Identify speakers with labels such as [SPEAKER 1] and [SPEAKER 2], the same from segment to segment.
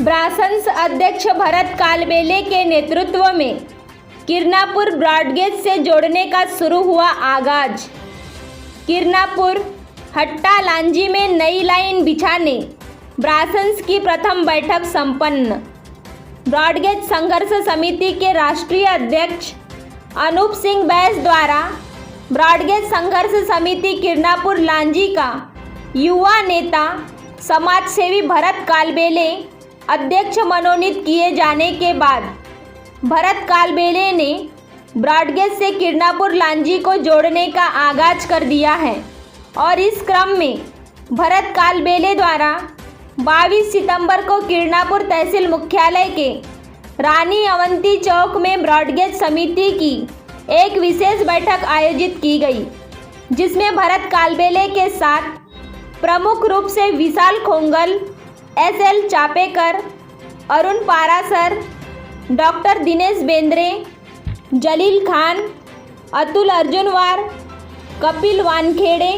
[SPEAKER 1] ब्रासंस अध्यक्ष भरत कालबेले के नेतृत्व में किरनापुर ब्रॉडगेज से जोड़ने का शुरू हुआ आगाज। किरनापुर हट्टा लांजी में नई लाइन बिछाने ब्रासंस की प्रथम बैठक संपन्न। ब्रॉडगेज संघर्ष समिति के राष्ट्रीय अध्यक्ष अनूप सिंह बैस द्वारा ब्रॉडगेज संघर्ष समिति किरनापुर लांजी का युवा नेता समाजसेवी भरत कालबेले अध्यक्ष मनोनीत किए जाने के बाद भरत कालबेले ने ब्रॉडगेज से किरनापुर लांजी को जोड़ने का आगाज कर दिया है और इस क्रम में भरत कालबेले द्वारा 22 सितंबर को किरनापुर तहसील मुख्यालय के रानी अवंती चौक में ब्रॉडगेज समिति की एक विशेष बैठक आयोजित की गई, जिसमें भरत कालबेले के साथ प्रमुख रूप से विशाल खोंगल, SL चापेकर, अरुण पारासर, डॉक्टर दिनेश बेंद्रे, जलील खान, अतुल अर्जुनवार, कपिल वानखेड़े,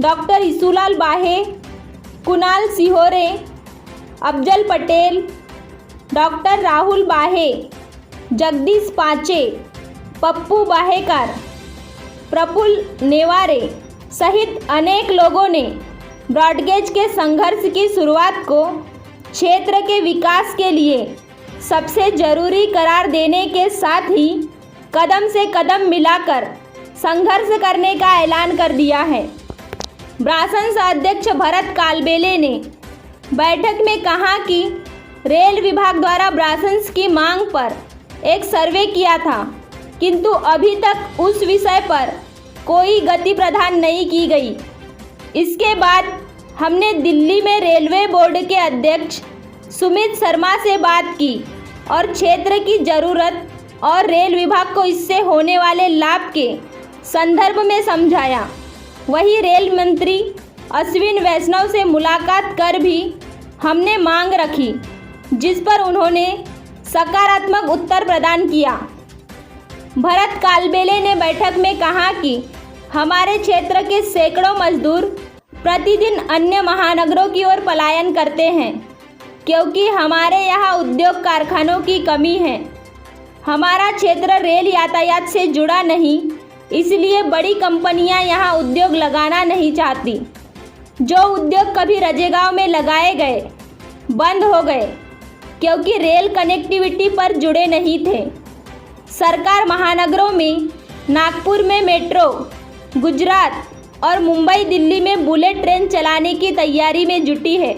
[SPEAKER 1] डॉक्टर इसुलाल बाहे, कुणाल सिहोरे, अफजल पटेल, डॉक्टर राहुल बाहे, जगदीश पांचे, पप्पू बाहेकर, प्रफुल्ल नेवारे सहित अनेक लोगों ने ब्रॉडगेज के संघर्ष की शुरुआत को क्षेत्र के विकास के लिए सबसे जरूरी करार देने के साथ ही कदम से कदम मिलाकर संघर्ष करने का ऐलान कर दिया है। ब्रासंस अध्यक्ष भरत कालबेले ने बैठक में कहा कि रेल विभाग द्वारा ब्रासंस की मांग पर एक सर्वे किया था, किंतु अभी तक उस विषय पर कोई गति प्रदान नहीं की गई। इसके बाद हमने दिल्ली में रेलवे बोर्ड के अध्यक्ष सुमित शर्मा से बात की और क्षेत्र की ज़रूरत और रेल विभाग को इससे होने वाले लाभ के संदर्भ में समझाया। वहीं रेल मंत्री अश्विन वैष्णव से मुलाकात कर भी हमने मांग रखी, जिस पर उन्होंने सकारात्मक उत्तर प्रदान किया। भरत कालबेले ने बैठक में कहा कि हमारे क्षेत्र के सैकड़ों मजदूर प्रतिदिन अन्य महानगरों की ओर पलायन करते हैं, क्योंकि हमारे यहाँ उद्योग कारखानों की कमी है। हमारा क्षेत्र रेल यातायात से जुड़ा नहीं, इसलिए बड़ी कंपनियां यहाँ उद्योग लगाना नहीं चाहती। जो उद्योग कभी रजेगांव में लगाए गए बंद हो गए, क्योंकि रेल कनेक्टिविटी पर जुड़े नहीं थे। सरकार महानगरों में नागपुर में मेट्रो, गुजरात और मुंबई दिल्ली में बुलेट ट्रेन चलाने की तैयारी में जुटी है,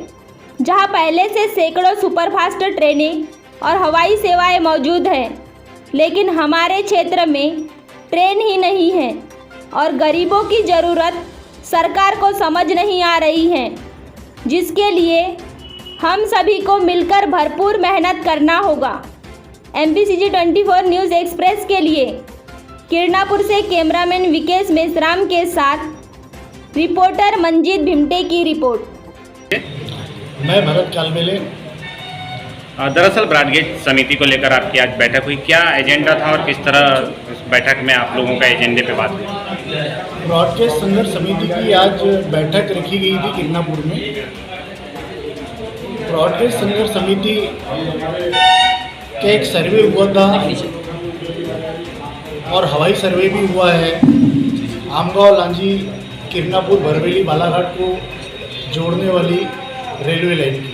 [SPEAKER 1] जहां पहले से सैकड़ों सुपरफास्ट ट्रेनें और हवाई सेवाएं मौजूद हैं, लेकिन हमारे क्षेत्र में ट्रेन ही नहीं है और गरीबों की ज़रूरत सरकार को समझ नहीं आ रही है, जिसके लिए हम सभी को मिलकर भरपूर मेहनत करना होगा। MPCG 24 न्यूज़ एक्सप्रेस के लिए किरनापुर से कैमरामैन विकेश मेश्राम के साथ रिपोर्टर मंजीत भिमटे की रिपोर्ट।
[SPEAKER 2] मैं भरत कालबेले।
[SPEAKER 3] दरअसल ब्रॉडगेज समिति को लेकर आपकी आज बैठक हुई, क्या एजेंडा था और किस तरह इस बैठक में आप लोगों का एजेंडे पे बात हुई?
[SPEAKER 2] ब्रॉडगेज संघर्ष समिति की आज बैठक रखी गई थी किरनापुर में। ब्रॉडगेज संघर्ष समिति का एक सर्वे हुआ था और हवाई सर्वे भी हुआ है आमगांव लांजी किरनापुर बरवेली बालाघाट को जोड़ने वाली रेलवे लाइन की,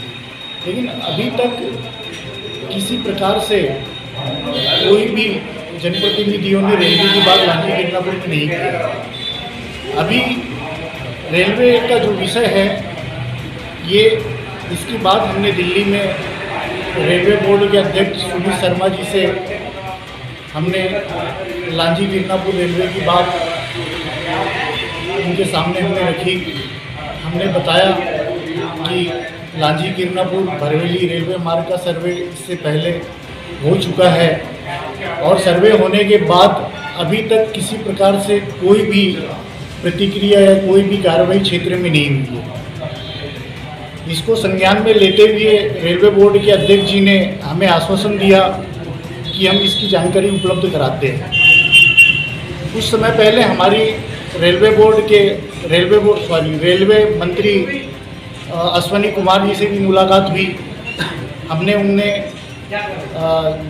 [SPEAKER 2] लेकिन अभी तक किसी प्रकार से कोई भी जनप्रतिनिधियों ने रेलवे की बात लांजी किरनापुर में नहीं की। अभी रेलवे का जो विषय है ये, इसकी बात हमने दिल्ली में रेलवे बोर्ड के अध्यक्ष सुमित शर्मा जी से हमने लांजी किरनापुर रेलवे की बात उनके सामने हमने रखी। हमने बताया कि लांजी किरनापुर बरवेली रेलवे मार्ग का सर्वे इससे पहले हो चुका है और सर्वे होने के बाद अभी तक किसी प्रकार से कोई भी प्रतिक्रिया या कोई भी कार्रवाई क्षेत्र में नहीं हुई है। इसको संज्ञान में लेते हुए रेलवे बोर्ड के अध्यक्ष जी ने हमें आश्वासन दिया कि हम इसकी जानकारी उपलब्ध कराते हैं। कुछ समय पहले हमारी रेलवे मंत्री अश्विनी कुमार जी से भी मुलाकात हुई। हमने उन्हें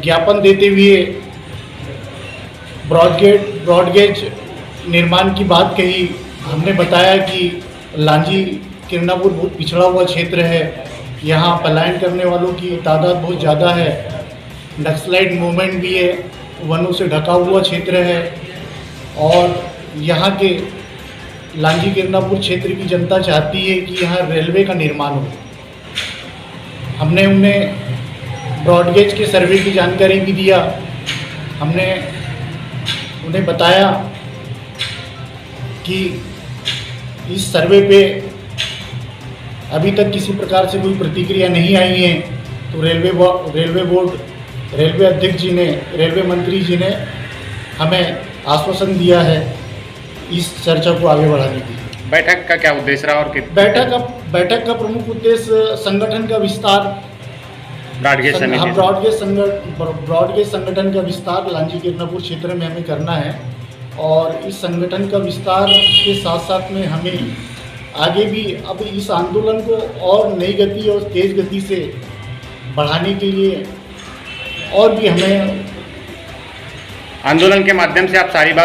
[SPEAKER 2] ज्ञापन देते हुए ब्रॉडगेज निर्माण की बात कही। हमने बताया कि लांजी किरनापुर बहुत पिछड़ा हुआ क्षेत्र है, यहाँ पलायन करने वालों की तादाद बहुत ज़्यादा है, नक्सलाइट मूवमेंट भी है, वनों से ढका हुआ क्षेत्र है और यहाँ के लांजी किरनापुर क्षेत्र की जनता चाहती है कि यहाँ रेलवे का निर्माण हो। हमने उन्हें ब्रॉडगेज के सर्वे की जानकारी भी दिया। हमने उन्हें बताया कि इस सर्वे पे अभी तक किसी प्रकार से कोई प्रतिक्रिया नहीं आई है, तो रेलवे बोर्ड, रेलवे अध्यक्ष जी ने, रेलवे मंत्री जी ने हमें आश्वासन दिया है इस चर्चा को आगे बढ़ाने की।
[SPEAKER 3] बैठक का क्या उद्देश्य रहा और
[SPEAKER 2] बैठक का प्रमुख उद्देश्य संगठन का विस्तार,
[SPEAKER 3] ब्रॉडगेज समिति
[SPEAKER 2] ब्रॉडगेज संगठन का विस्तार लांजी किरनापुर क्षेत्र में हमें करना है और इस संगठन का विस्तार के साथ साथ में हमें आगे भी अब इस आंदोलन को और नई गति और तेज़ गति से बढ़ाने के लिए और भी हमें
[SPEAKER 3] आंदोलन के माध्यम से आप सारी बात